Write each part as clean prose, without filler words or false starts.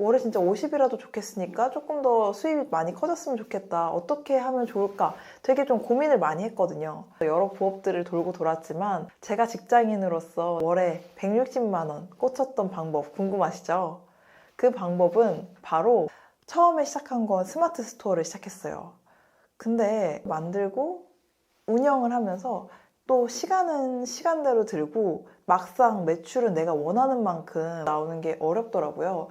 월에 진짜 50이라도 좋겠으니까 조금 더 수입이 많이 커졌으면 좋겠다. 어떻게 하면 좋을까? 되게 좀 고민을 많이 했거든요. 여러 부업들을 돌고 돌았지만 제가 직장인으로서 월에 160만 원 꽂혔던 방법 궁금하시죠? 그 방법은 바로 처음에 시작한 건 스마트 스토어를 시작했어요. 근데 만들고 운영을 하면서 또 시간은 시간대로 들고 막상 매출은 내가 원하는 만큼 나오는 게 어렵더라고요.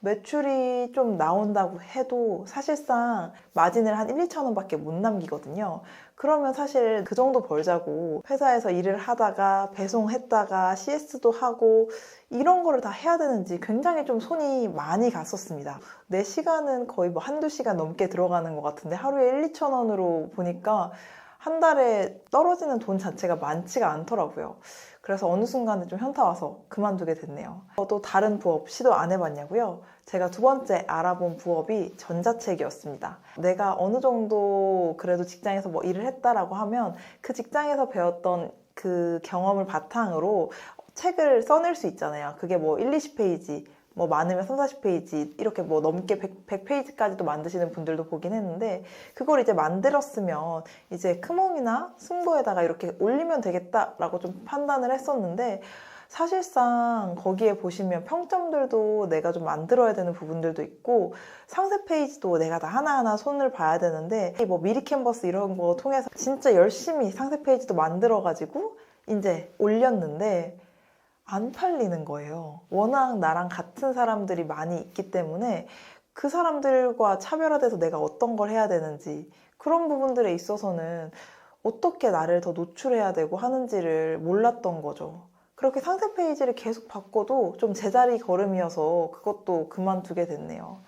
매출이 좀 나온다고 해도 사실상 마진을 한 1, 2천 원밖에 못 남기거든요. 그러면 사실 그 정도 벌자고 회사에서 일을 하다가 배송했다가 CS도 하고 이런 거를 다 해야 되는지 굉장히 좀 손이 많이 갔었습니다. 내 시간은 거의 뭐 한두 시간 넘게 들어가는 것 같은데 하루에 1, 2천 원으로 보니까 한 달에 떨어지는 돈 자체가 많지가 않더라고요. 그래서 어느 순간에 좀 현타 와서 그만두게 됐네요. 또 다른 부업 시도 안 해봤냐고요? 제가 두 번째 알아본 부업이 전자책이었습니다. 내가 어느 정도 그래도 직장에서 뭐 일을 했다라고 하면 그 직장에서 배웠던 그 경험을 바탕으로 책을 써낼 수 있잖아요. 그게 뭐 1, 20페이지, 뭐 많으면 3, 40페이지 이렇게 뭐 넘게 100페이지까지도 만드시는 분들도 보긴 했는데 그걸 이제 만들었으면 이제 크몽이나 승보에다가 이렇게 올리면 되겠다라고 좀 판단을 했었는데 사실상 거기에 보시면 평점들도 내가 좀 만들어야 되는 부분들도 있고 상세 페이지도 내가 다 하나하나 손을 봐야 되는데 뭐 미리 캔버스 이런 거 통해서 진짜 열심히 상세 페이지도 만들어가지고 이제 올렸는데 안 팔리는 거예요. 워낙 나랑 같은 사람들이 많이 있기 때문에 그 사람들과 차별화돼서 내가 어떤 걸 해야 되는지 그런 부분들에 있어서는 어떻게 나를 더 노출해야 되고 하는지를 몰랐던 거죠. 그렇게 상세 페이지를 계속 바꿔도 좀 제자리 걸음이어서 그것도 그만두게 됐네요.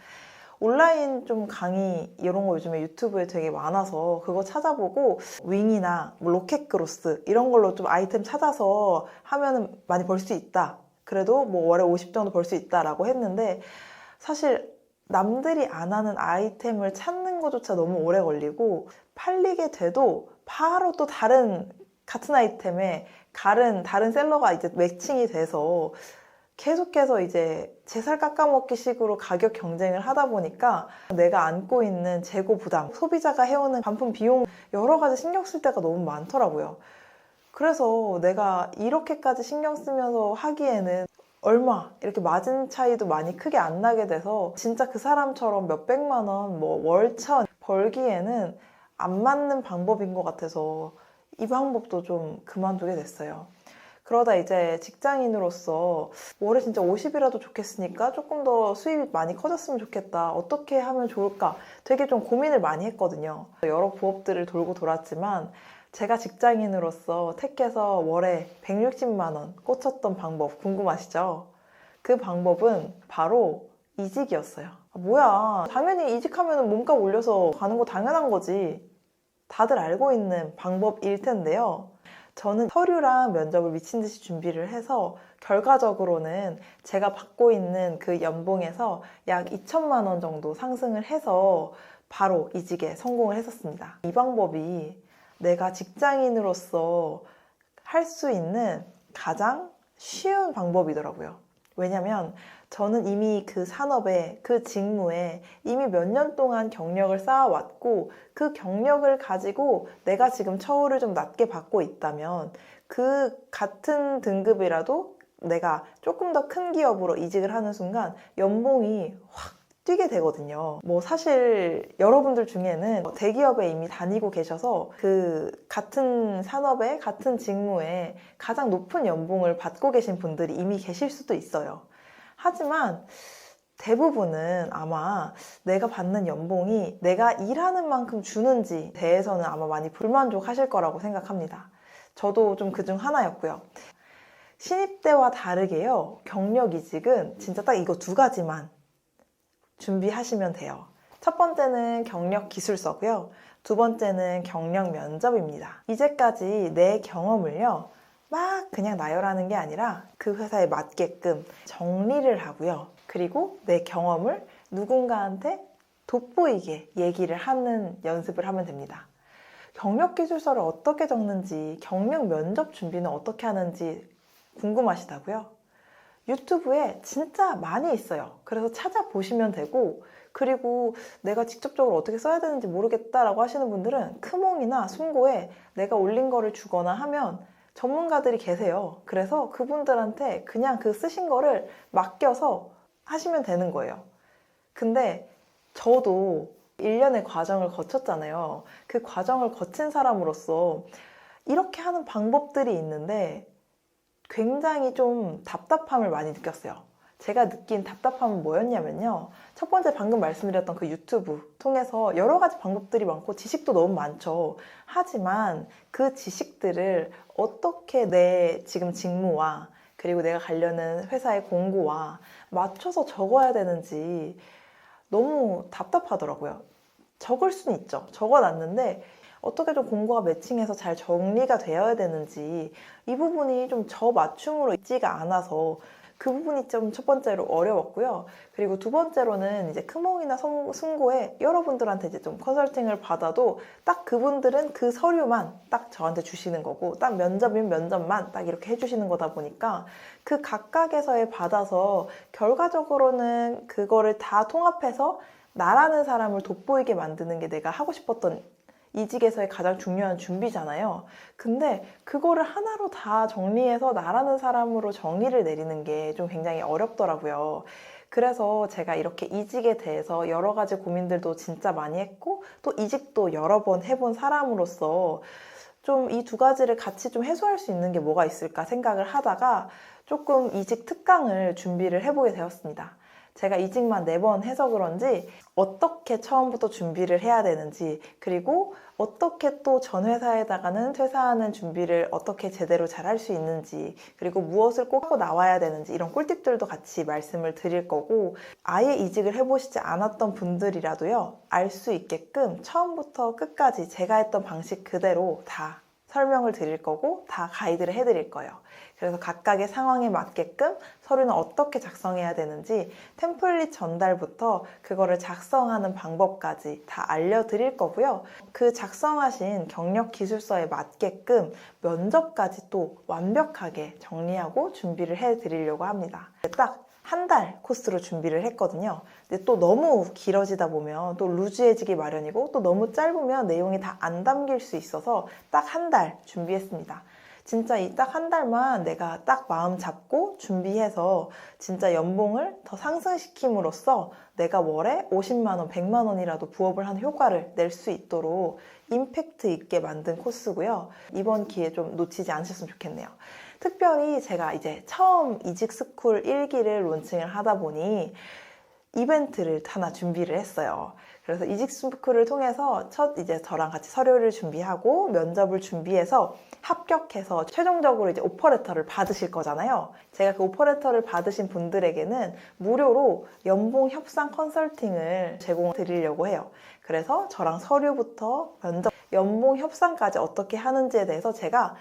온라인 좀 강의 이런 거 요즘에 유튜브에 되게 많아서 그거 찾아보고 윙이나 뭐 로켓크로스 이런 걸로 좀 아이템 찾아서 하면은 많이 벌 수 있다. 그래도 뭐 월에 50 정도 벌 수 있다라고 했는데 사실 남들이 안 하는 아이템을 찾는 것조차 너무 오래 걸리고 팔리게 돼도 바로 또 다른 같은 아이템에 다른 셀러가 이제 매칭이 돼서 계속해서 이제 제 살 깎아먹기 식으로 가격 경쟁을 하다 보니까 내가 안고 있는 재고 부담, 소비자가 해오는 반품 비용 여러 가지 신경 쓸 때가 너무 많더라고요. 그래서 내가 이렇게까지 신경 쓰면서 하기에는 얼마 이렇게 마진 차이도 많이 크게 안 나게 돼서 진짜 그 사람처럼 몇백만 원, 뭐 월천 벌기에는 안 맞는 방법인 것 같아서 이 방법도 좀 그만두게 됐어요. 그러다 이제 직장인으로서 월에 진짜 50이라도 좋겠으니까 조금 더 수입이 많이 커졌으면 좋겠다. 어떻게 하면 좋을까? 되게 좀 고민을 많이 했거든요. 여러 부업들을 돌고 돌았지만 제가 직장인으로서 택해서 월에 160만 원 꽂혔던 방법 궁금하시죠? 그 방법은 바로 이직이었어요. 뭐야, 당연히 이직하면 몸값 올려서 가는 거 당연한 거지. 다들 알고 있는 방법일 텐데요. 저는 서류랑 면접을 미친 듯이 준비를 해서 결과적으로는 제가 받고 있는 그 연봉에서 약 2천만 원 정도 상승을 해서 바로 이직에 성공을 했었습니다. 이 방법이 내가 직장인으로서 할 수 있는 가장 쉬운 방법이더라고요. 왜냐면 저는 이미 그 산업에, 그 직무에 이미 몇 년 동안 경력을 쌓아왔고 그 경력을 가지고 내가 지금 처우를 좀 낮게 받고 있다면 그 같은 등급이라도 내가 조금 더 큰 기업으로 이직을 하는 순간 연봉이 확 뛰게 되거든요. 뭐 사실 여러분들 중에는 대기업에 이미 다니고 계셔서 그 같은 산업에 같은 직무에 가장 높은 연봉을 받고 계신 분들이 이미 계실 수도 있어요. 하지만 대부분은 아마 내가 받는 연봉이 내가 일하는 만큼 주는지 대해서는 아마 많이 불만족하실 거라고 생각합니다. 저도 좀 그중 하나였고요. 신입 때와 다르게요. 경력 이직은 진짜 딱 이거 두 가지만 준비하시면 돼요. 첫 번째는 경력 기술서고요. 두 번째는 경력 면접입니다. 이제까지 내 경험을요. 막 그냥 나열하는 게 아니라 그 회사에 맞게끔 정리를 하고요. 그리고 내 경험을 누군가한테 돋보이게 얘기를 하는 연습을 하면 됩니다. 경력 기술서를 어떻게 적는지, 경력 면접 준비는 어떻게 하는지 궁금하시다고요? 유튜브에 진짜 많이 있어요. 그래서 찾아보시면 되고, 그리고 내가 직접적으로 어떻게 써야 되는지 모르겠다라고 하시는 분들은 크몽이나 숨고에 내가 올린 거를 주거나 하면 전문가들이 계세요. 그래서 그분들한테 그냥 그 쓰신 거를 맡겨서 하시면 되는 거예요. 근데 저도 1년의 과정을 거쳤잖아요. 그 과정을 거친 사람으로서 이렇게 하는 방법들이 있는데 굉장히 좀 답답함을 많이 느꼈어요. 제가 느낀 답답함은 뭐였냐면요. 첫 번째 방금 말씀드렸던 그 유튜브 통해서 여러 가지 방법들이 많고 지식도 너무 많죠. 하지만 그 지식들을 어떻게 내 지금 직무와 그리고 내가 가려는 회사의 공고와 맞춰서 적어야 되는지 너무 답답하더라고요. 적을 수는 있죠. 적어놨는데 어떻게 좀 공고가 매칭해서 잘 정리가 되어야 되는지 이 부분이 좀 저 맞춤으로 있지가 않아서 그 부분이 좀 첫 번째로 어려웠고요. 그리고 두 번째로는 이제 크몽이나 숨고에 여러분들한테 이제 좀 컨설팅을 받아도 딱 그분들은 그 서류만 딱 저한테 주시는 거고 딱 면접이면 면접만 딱 이렇게 해주시는 거다 보니까 그 각각에서의 받아서 결과적으로는 그거를 다 통합해서 나라는 사람을 돋보이게 만드는 게 내가 하고 싶었던 이직에서의 가장 중요한 준비잖아요. 근데 그거를 하나로 다 정리해서 나라는 사람으로 정의를 내리는 게 좀 굉장히 어렵더라고요. 그래서 제가 이렇게 이직에 대해서 여러 가지 고민들도 진짜 많이 했고 또 이직도 여러 번 해본 사람으로서 좀 이 두 가지를 같이 좀 해소할 수 있는 게 뭐가 있을까 생각을 하다가 조금 이직 특강을 준비를 해보게 되었습니다. 제가 이직만 4번 해서 그런지 어떻게 처음부터 준비를 해야 되는지 그리고 어떻게 또 전 회사에다가는 퇴사하는 준비를 어떻게 제대로 잘 할 수 있는지 그리고 무엇을 꼭 하고 나와야 되는지 이런 꿀팁들도 같이 말씀을 드릴 거고 아예 이직을 해보시지 않았던 분들이라도요 알 수 있게끔 처음부터 끝까지 제가 했던 방식 그대로 다 설명을 드릴 거고 다 가이드를 해드릴 거예요. 그래서 각각의 상황에 맞게끔 서류는 어떻게 작성해야 되는지 템플릿 전달부터 그거를 작성하는 방법까지 다 알려드릴 거고요. 그 작성하신 경력 기술서에 맞게끔 면접까지 또 완벽하게 정리하고 준비를 해드리려고 합니다. 딱 한 달 코스로 준비를 했거든요. 근데 또 너무 길어지다 보면 또 루즈해지기 마련이고 또 너무 짧으면 내용이 다 안 담길 수 있어서 딱 한 달 준비했습니다. 진짜 이 딱 한 달만 내가 딱 마음 잡고 준비해서 진짜 연봉을 더 상승시킴으로써 내가 월에 50만 원, 100만 원이라도 부업을 하는 효과를 낼 수 있도록 임팩트 있게 만든 코스고요. 이번 기회 좀 놓치지 않으셨으면 좋겠네요. 특별히 제가 이제 처음 이직 스쿨 1기를 론칭을 하다 보니 이벤트를 하나 준비를 했어요. 그래서 이직 스쿨을 통해서 첫 이제 저랑 같이 서류를 준비하고 면접을 준비해서 합격해서 최종적으로 이제 오퍼레터를 받으실 거잖아요. 제가 그 오퍼레터를 받으신 분들에게는 무료로 연봉 협상 컨설팅을 제공드리려고 해요. 그래서 저랑 서류부터 면접, 연봉 협상까지 어떻게 하는지에 대해서 제가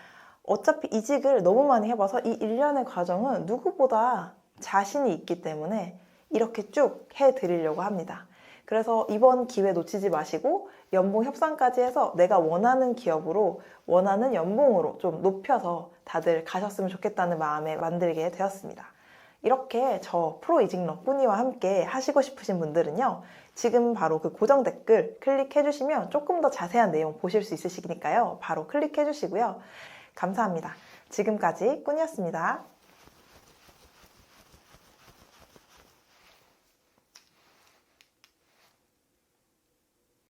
어차피 이직을 너무 많이 해봐서 이 1년의 과정은 누구보다 자신이 있기 때문에 이렇게 쭉 해드리려고 합니다. 그래서 이번 기회 놓치지 마시고 연봉 협상까지 해서 내가 원하는 기업으로 원하는 연봉으로 좀 높여서 다들 가셨으면 좋겠다는 마음에 만들게 되었습니다. 이렇게 저 프로 이직러 꾸니와 함께 하시고 싶으신 분들은요. 지금 바로 그 고정 댓글 클릭해 주시면 조금 더 자세한 내용 보실 수 있으시니까요. 바로 클릭해 주시고요. 감사합니다. 지금까지 꾸니였습니다.